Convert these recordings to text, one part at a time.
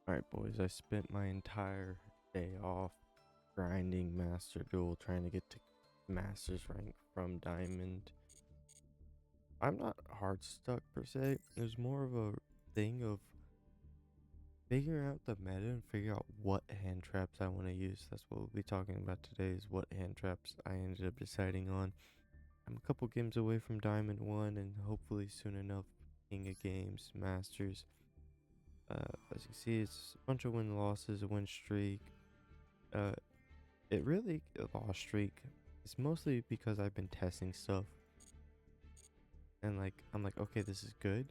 Alright, boys, I spent my entire day off grinding Master Duel, trying to get to Master's rank from Diamond. I'm not hard stuck per se. It was more of a thing of figuring out the meta and figure out what hand traps I want to use. That's what we'll be talking about today, is what hand traps I ended up deciding on. I'm a couple games away from Diamond 1 and hopefully soon enough King of Games, Masters. As you can see, it's a bunch of win-losses, a win streak. Uh, It really a lost streak. It's mostly because I've been testing stuff and I'm like, okay, this is good.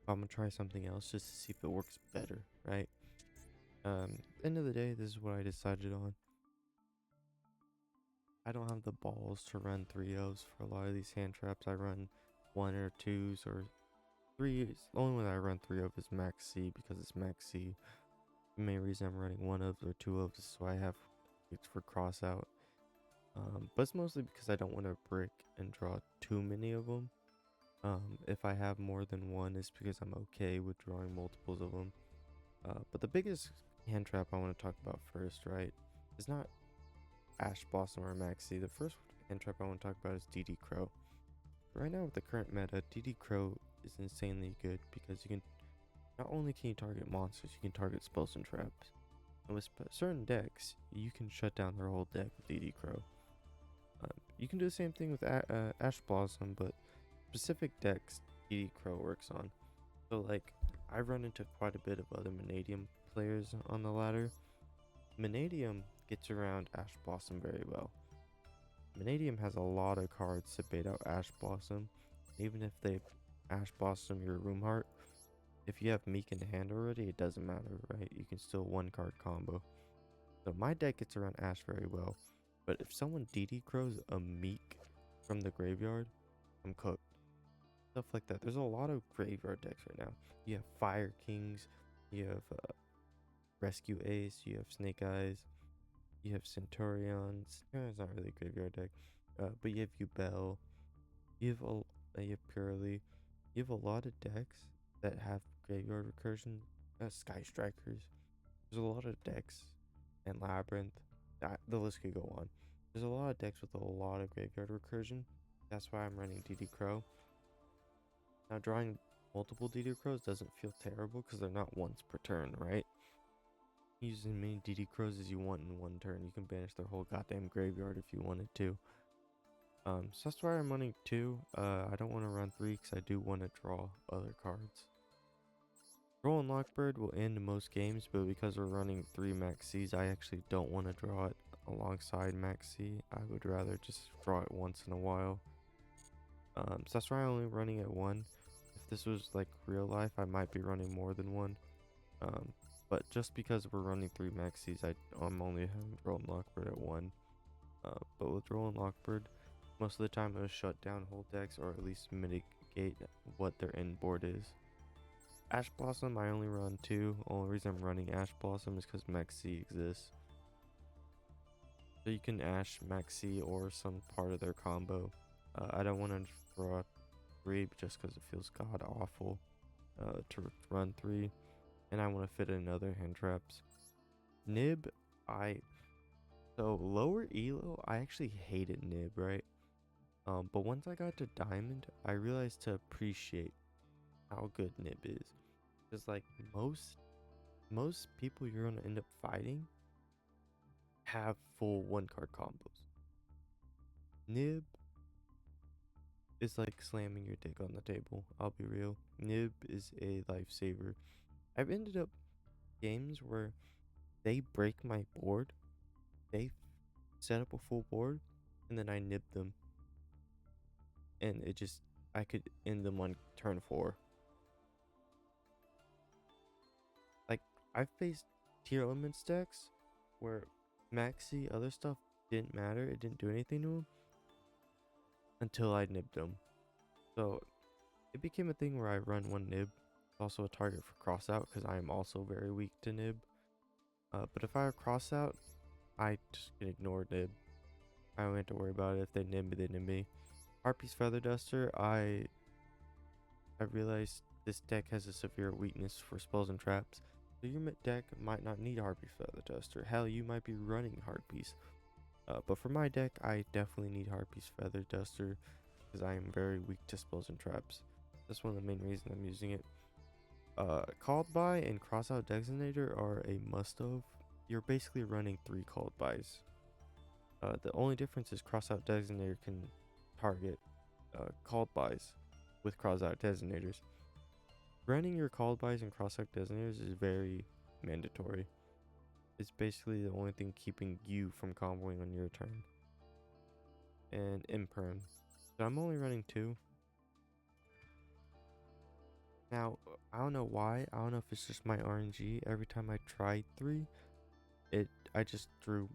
I'm gonna try something else just to see if it works better, right? End of the day, this is what I decided on. I don't have the balls to run 3-0s for a lot of these hand traps. I run 1 or 2s or 3s. The only one I run 3 of is max C because it's max C. The main reason I'm running 1 of or 2 of is so I have it's for cross out. But it's mostly because I don't want to brick and draw too many of them. If I have more than one, it's because I'm okay with drawing multiples of them. But the biggest hand trap I want to talk about first, right, is not Ash Blossom or Maxi. The first hand trap I want to talk about is DD Crow. Right now with the current meta, DD Crow is insanely good because you can not only can you target monsters, you can target spells and traps. And with certain decks, you can shut down their whole deck with DD Crow. You can do the same thing with Ash Blossom, but specific decks DD Crow works on. So I've run into quite a bit of other Manadium players on the ladder. Manadium gets around Ash Blossom very well. Manadium has a lot of cards to bait out Ash Blossom. Even if they Ash Blossom your Room Heart, if you have Meek in the hand already, it doesn't matter, right? You can still one card combo. So my deck gets around Ash very well. But if someone DD Crows a Meek from the graveyard, I'm cooked. Stuff like that. There's a lot of graveyard decks right now. You have Fire Kings, you have Rescue Ace, you have Snake Eyes, you have Centurions. Centurion's not really a graveyard deck, but you have Yubel, you have Purely. You have a lot of decks that have graveyard recursion. Sky Strikers. There's a lot of decks, and Labyrinth. The list could go on. There's a lot of decks with a lot of graveyard recursion. That's why I'm running DD Crow. Now, drawing multiple DD Crows doesn't feel terrible because they're not once per turn, right? Use as many DD Crows as you want in one turn. You can banish their whole goddamn graveyard if you wanted to. So that's why I'm running 2. I don't want to run 3 because I do want to draw other cards. Roll and Lockbird will end most games, but because we're running 3 Max Cs, I actually don't want to draw it alongside Max C. I would rather just draw it once in a while. So that's why I'm only running at 1. If this was like real life, I might be running more than 1. But just because we're running 3 Max Cs, I'm only having Roll and Lockbird at 1. But with Roll and Lockbird, most of the time it'll shut down whole decks or at least mitigate what their end board is. Ash Blossom, I only run 2. Only reason I'm running Ash Blossom is because Max C exists. So you can Ash Max C or some part of their combo. I don't want to throw out 3 just because it feels god awful to run 3. And I want to fit in other hand traps. Nib, so lower elo, I actually hated Nib, right? But once I got to Diamond, I realized to appreciate how good Nib is. Because most people you're gonna end up fighting have full 1-card combos. Nib is like slamming your dick on the table. I'll be real. Nib is a lifesaver. I've ended up games where they break my board, they set up a full board, and then I nib them. And I could end them on turn 4. I've faced tier elements decks where Maxi, other stuff didn't matter, it didn't do anything to them until I nibbed them. So it became a thing where I run 1 nib. It's also a target for crossout because I am also very weak to nib. But if I have crossout, I just can ignore nib. I don't have to worry about it. If they nib me, they nib me. Harpy's Feather Duster, I realized this deck has a severe weakness for spells and traps. So your deck might not need Harpy's Feather Duster. Hell, you might be running Harpies. But for my deck, I definitely need Harpy's Feather Duster because I am very weak to spells and traps. That's one of the main reasons I'm using it. Called by and Crossout Designator are a must-of. You're basically running 3 called bys. The only difference is Crossout Designator can target called bys with Crossout Designators. Running your called bys and Crossout Designators is very mandatory. It's basically the only thing keeping you from comboing on your turn. And Imperm. So I'm only running 2. Now, I don't know why. I don't know if it's just my RNG. Every time I tried 3, I just drew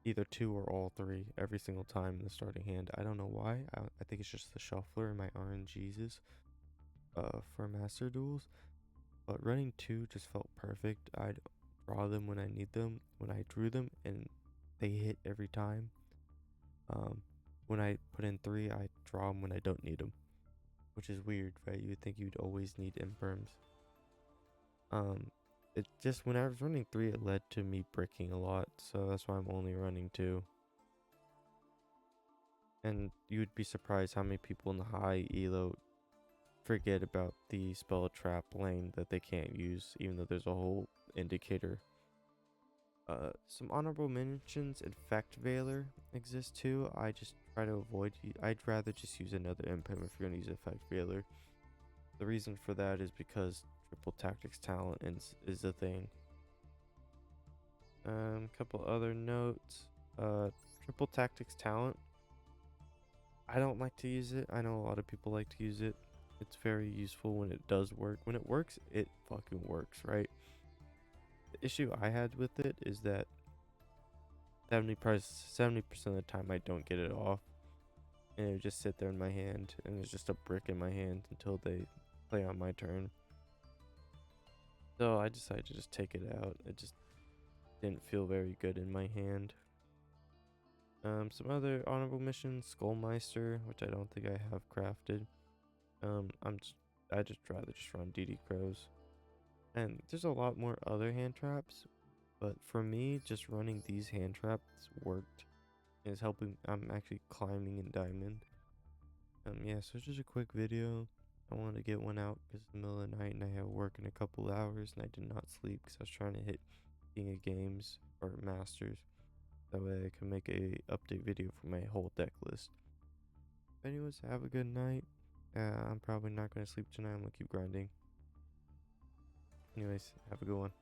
either 2 or all 3 every single time in the starting hand. I don't know why. I think it's just the shuffler and my RNGs for master duels. But running 2 just felt perfect. I'd draw them when I need them, when I drew them, and they hit every time. When I put in 3, I draw them when I don't need them, which is weird, right? You would think you'd always need imperms. It just, when I was running 3, it led to me bricking a lot, so that's why I'm only running 2. And you'd be surprised how many people in the high elo forget about the spell trap lane that they can't use, even though there's a whole indicator. Some honorable mentions. Infect Veiler exists too. I just try to avoid. I'd rather just use another imperm if you're gonna use Infect Veiler. The reason for that is because triple tactics talent is a thing. Couple other notes. Triple tactics talent. I don't like to use it. I know a lot of people like to use it. It's very useful when it does work. When it works, it fucking works, right? The issue I had with it is that 70% of the time I don't get it off. And it would just sit there in my hand. And it's just a brick in my hand until they play on my turn. So I decided to just take it out. It just didn't feel very good in my hand. Some other honorable missions. Skullmeister, which I don't think I have crafted. I just rather just run DD Crows. And there's a lot more other hand traps, but for me, just running these hand traps worked. It's helping. I'm actually climbing in diamond. Yeah, so it's just a quick video. I wanted to get one out because it's the middle of the night and I have work in a couple hours and I did not sleep because I was trying to hit King of Games or Masters. That way I can make a update video for my whole deck list. Anyways, have a good night. I'm probably not going to sleep tonight. I'm going to keep grinding. Anyways, have a good one.